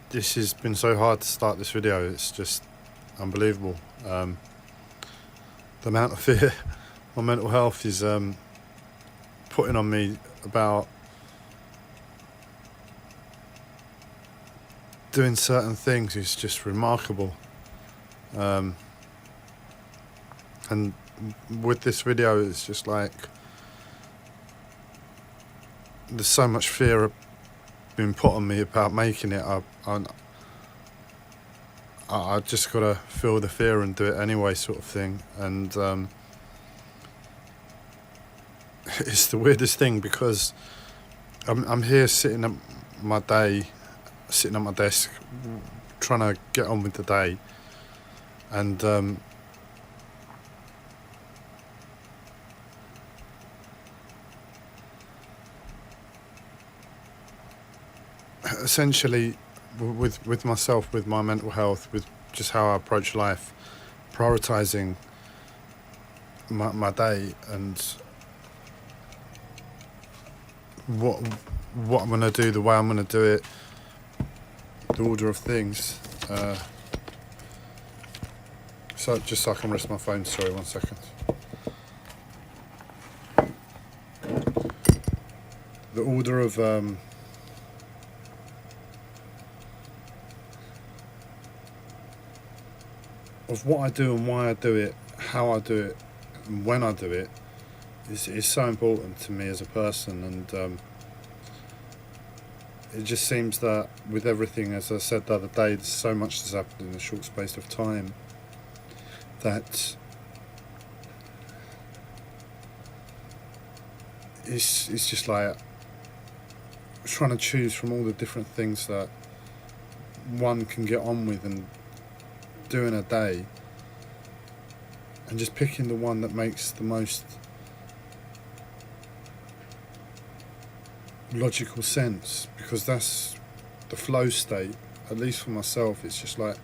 This has been so hard to start this video. It's just unbelievable. The amount of fear my mental health is putting on me about doing certain things is just remarkable. And with this video, it's just like there's so much fear been put on me about making it. I just gotta feel the fear and do it anyway, sort of thing. And it's the weirdest thing because I'm here sitting at my desk, trying to get on with the day, and essentially with myself, with my mental health, with just how I approach life, prioritizing my day and what I'm gonna do, the way I'm gonna do it, the order of things. So just so I can rest my phone. Sorry, 1 second. The order of what I do and why I do it, how I do it, and when I do it is so important to me as a person. And it just seems that with everything, as I said the other day, there's so much that's happened in a short space of time that it's just like trying to choose from all the different things that one can get on with and do in a day, and just picking the one that makes the most logical sense, because that's the flow state. At least for myself, it's just like,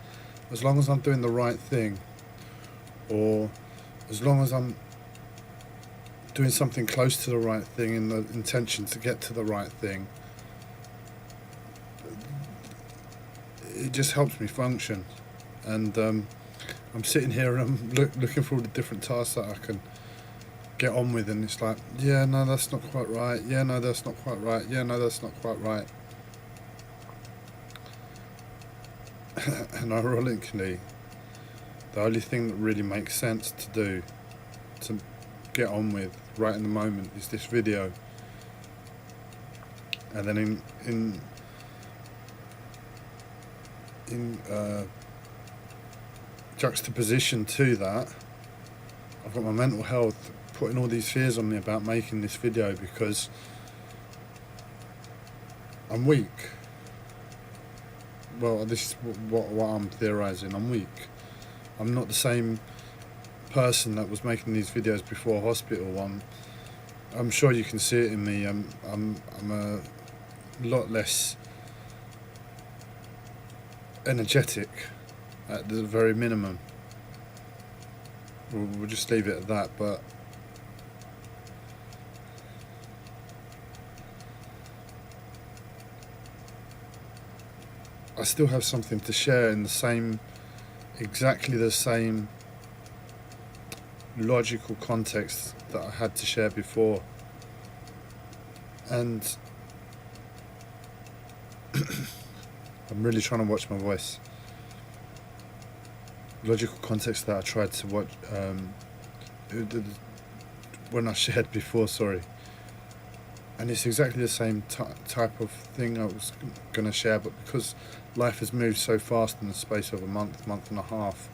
as long as I'm doing the right thing, or as long as I'm doing something close to the right thing in the intention to get to the right thing, it just helps me function. And I'm sitting here and I'm looking for all the different tasks that I can get on with, and it's like, yeah, no, that's not quite right, yeah, no, that's not quite right, yeah, no, that's not quite right. And ironically, the only thing that really makes sense to do, to get on with right in the moment, is this video. And then in juxtaposition to that, I've got my mental health putting all these fears on me about making this video, because I'm weak. Well, this is what I'm theorising. I'm weak. I'm not the same person that was making these videos before hospital. I'm sure you can see it in me. I'm a lot less energetic at the very minimum. We'll just leave it at that. But I still have something to share in exactly the same logical context that I had to share before. And I'm really trying to watch my voice. Logical context that I tried to watch when I shared before, sorry. And it's exactly the same type of thing I was going to share, but because life has moved so fast in the space of a month and a half,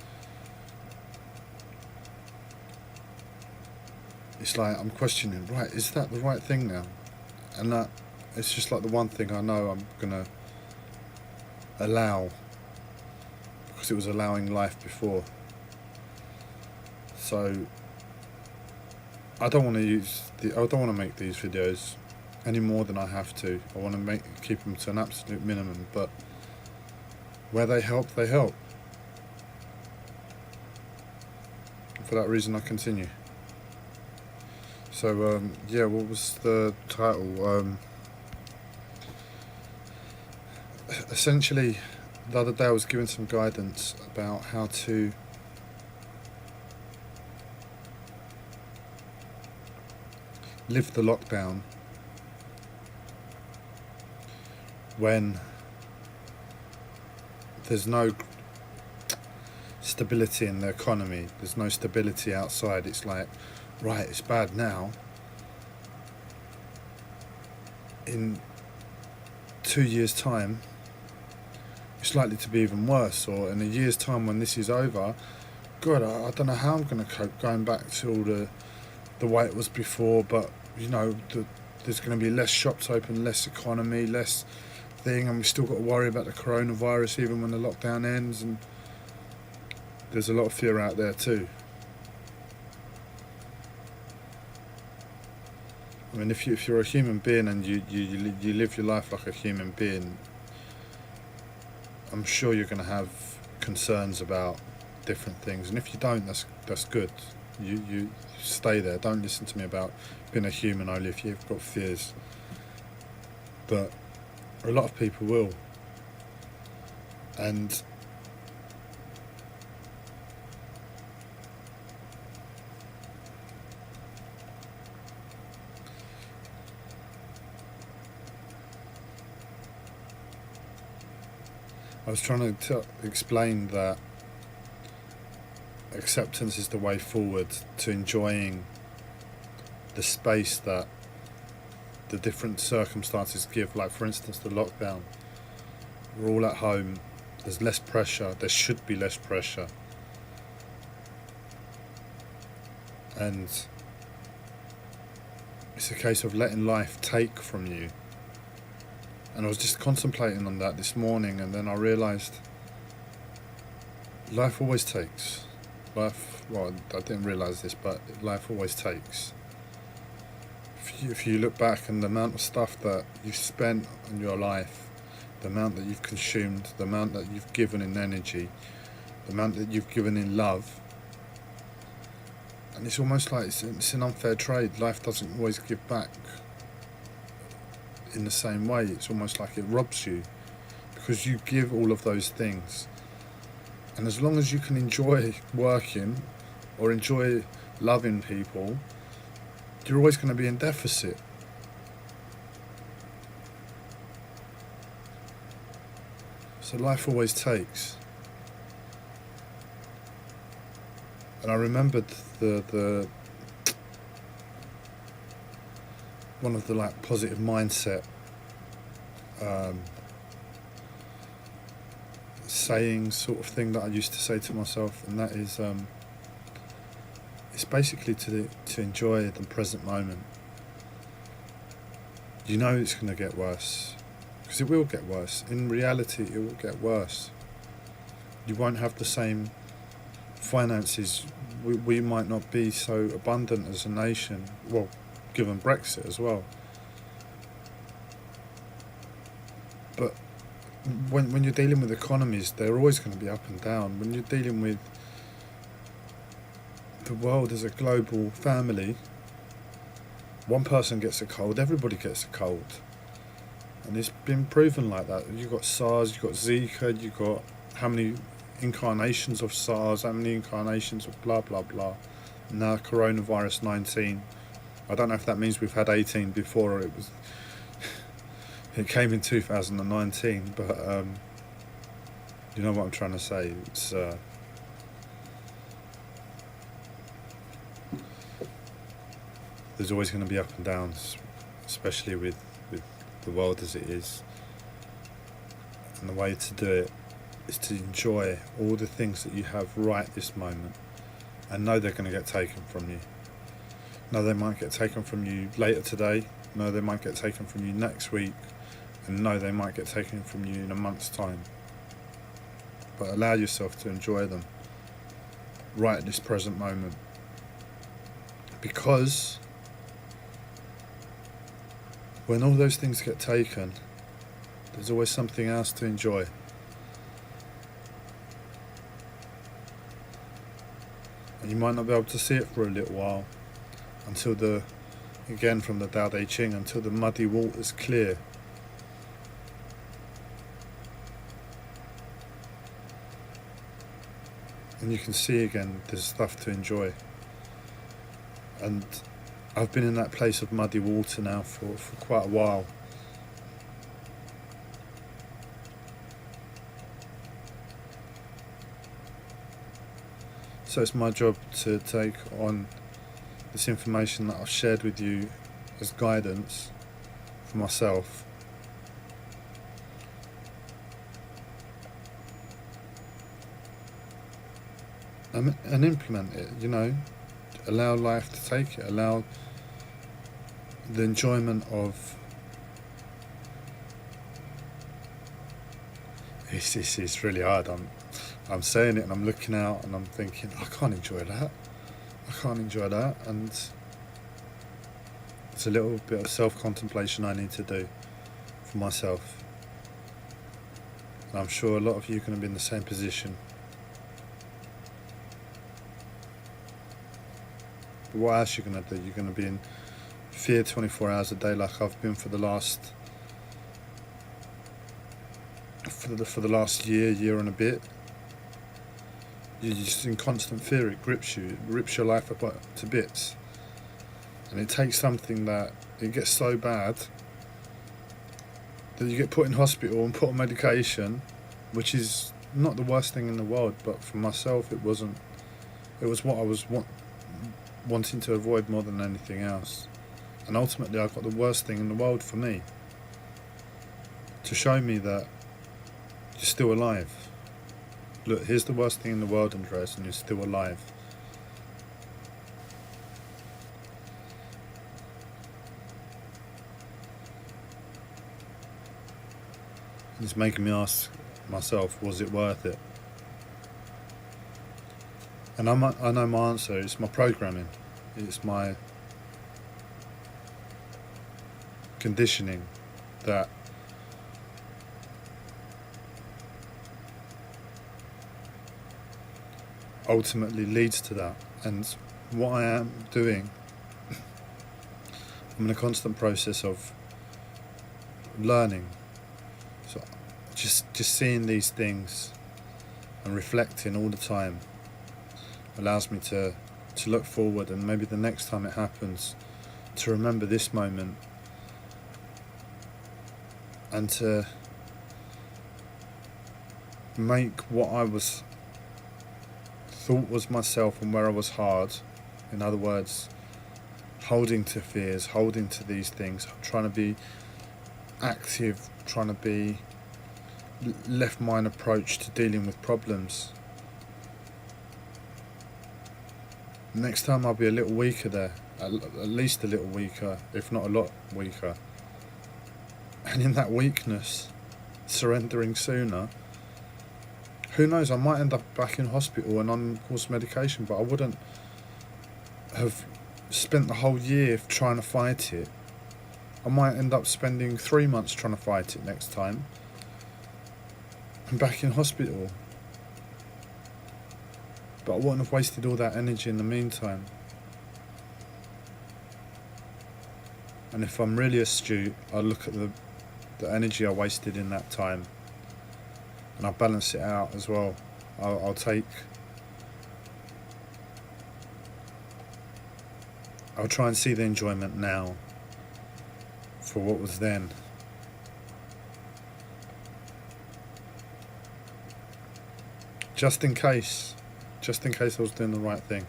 it's like I'm questioning, right, is that the right thing now? And that it's just like the one thing I know I'm going to allow, because it was allowing life before. So I don't want to make these videos any more than I have to. I want to keep them to an absolute minimum, but where they help, they help. For that reason, I continue. So yeah, what was the title? Essentially, the other day I was given some guidance about how to live the lockdown when there's no stability in the economy, there's no stability outside. It's like, right, it's bad now. In 2 years' time, it's likely to be even worse. Or in a year's time, when this is over, God, I don't know how I'm going to cope going back to all the way it was before. But there's going to be less shops open, less economy, less thing, and we've still got to worry about the coronavirus even when the lockdown ends. And there's a lot of fear out there too. I mean, if you're a human being and you live your life like a human being, I'm sure you're going to have concerns about different things. And if you don't, that's good. You stay there. Don't listen to me about being a human only if you've got fears. But a lot of people will. And I was trying to explain that acceptance is the way forward to enjoying the space that the different circumstances give. Like, for instance, the lockdown. We're all at home. There's less pressure. There should be less pressure. And it's a case of letting life take from you. And I was just contemplating on that this morning, and then I realised life always takes. Well, I didn't realise this, but life always takes. If you look back and the amount of stuff that you've spent on your life, the amount that you've consumed, the amount that you've given in energy, the amount that you've given in love, and it's almost like it's an unfair trade. Life doesn't always give back in the same way. It's almost like it robs you because you give all of those things. And as long as you can enjoy working or enjoy loving people, you're always going to be in deficit. So life always takes. And I remembered the one of the positive mindset saying sort of thing that I used to say to myself, and that is it's basically to enjoy the present moment. You know it's going to get worse, because it will get worse. In reality, it will get worse. You won't have the same finances. We might not be so abundant as a nation, well, given Brexit as well. But when you're dealing with economies, they're always going to be up and down. When you're dealing with the world as a global family, one person gets a cold, everybody gets a cold. And it's been proven like that. You've got SARS, you've got Zika, you've got how many incarnations of SARS, how many incarnations of blah blah blah. Now coronavirus 19. I don't know if that means we've had 18 before, or it came in 2019, but you know what I'm trying to say. It's there's always going to be up and downs, especially with the world as it is. And the way to do it is to enjoy all the things that you have right this moment, and know they're going to get taken from you. No, they might get taken from you later today. No, they might get taken from you next week. And no, they might get taken from you in a month's time. But allow yourself to enjoy them right at this present moment. Because when all those things get taken, there's always something else to enjoy. And you might not be able to see it for a little while, until again from the Tao Te Ching, until the muddy water's clear. and you can see again there's stuff to enjoy. And I've been in that place of muddy water now for quite a while. So it's my job to take on this information that I've shared with you as guidance for myself, and implement it, allow life to take it, allow the enjoyment of it's really hard. I'm saying it and I'm looking out and I'm thinking, I can't enjoy that, and it's a little bit of self-contemplation I need to do for myself, and I'm sure a lot of you are going to be in the same position. But what else are you going to do? You're going to be in fear 24 hours a day, like I've been for the last year and a bit. You're just in constant fear. It grips you. It rips your life apart to bits. And it takes something that it gets so bad that you get put in hospital and put on medication, which is not the worst thing in the world. But for myself, it wasn't. It was what I was wanting to avoid more than anything else. And ultimately, I got the worst thing in the world for me, to show me that you're still alive. Look, here's the worst thing in the world, Andreas, and you're still alive. It's making me ask myself, was it worth it? And I know my answer. It's my programming. It's my conditioning that ultimately leads to that. And what I am doing, I'm in a constant process of learning. So just seeing these things and reflecting all the time allows me to look forward, and maybe the next time it happens, to remember this moment and to make what I thought was myself and where I was hard, in other words, holding to fears, holding to these things, trying to be active, trying to be left mind approach to dealing with problems. Next time I'll be a little weaker there, at least a little weaker, if not a lot weaker. And in that weakness, surrendering sooner, who knows, I might end up back in hospital and on course medication, but I wouldn't have spent the whole year trying to fight it. I might end up spending 3 months trying to fight it next time. I'm back in hospital. But I wouldn't have wasted all that energy in the meantime. And if I'm really astute, I'll look at the energy I wasted in that time, and I'll balance it out as well. I'll try and see the enjoyment now for what was then. Just in case I was doing the right thing.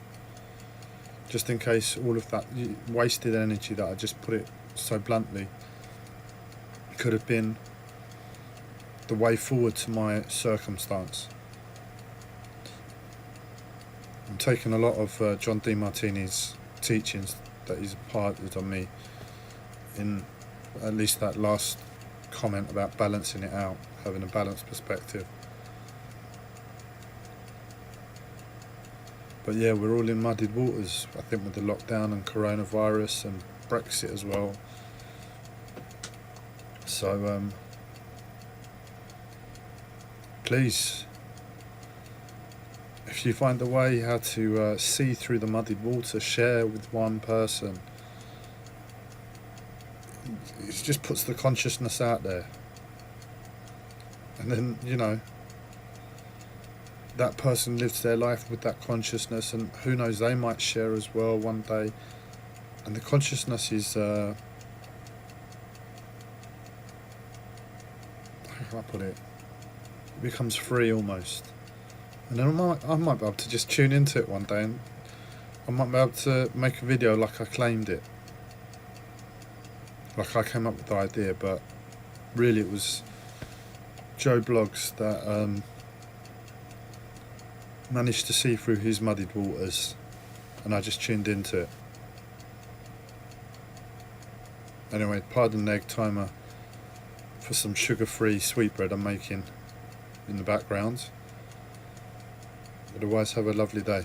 Just in case all of that wasted energy, that I just put it so bluntly, could have been the way forward to my circumstance. I'm taking a lot of John Demartini's teachings that he's imparted on me, in at least that last comment about balancing it out, having a balanced perspective. But yeah, we're all in muddied waters, I think, with the lockdown and coronavirus and Brexit as well. So please, if you find a way how to see through the muddied water, share with one person. It just puts the consciousness out there. And then, that person lives their life with that consciousness, and who knows, they might share as well one day. And the consciousness is, how can I put it? It becomes free almost. And then I might be able to just tune into it one day, and I might be able to make a video like I claimed it. Like I came up with the idea, but really it was Joe Bloggs that managed to see through his muddied waters, and I just tuned into it. Anyway, pardon the egg timer for some sugar-free sweetbread I'm making in the background. Otherwise, have a lovely day.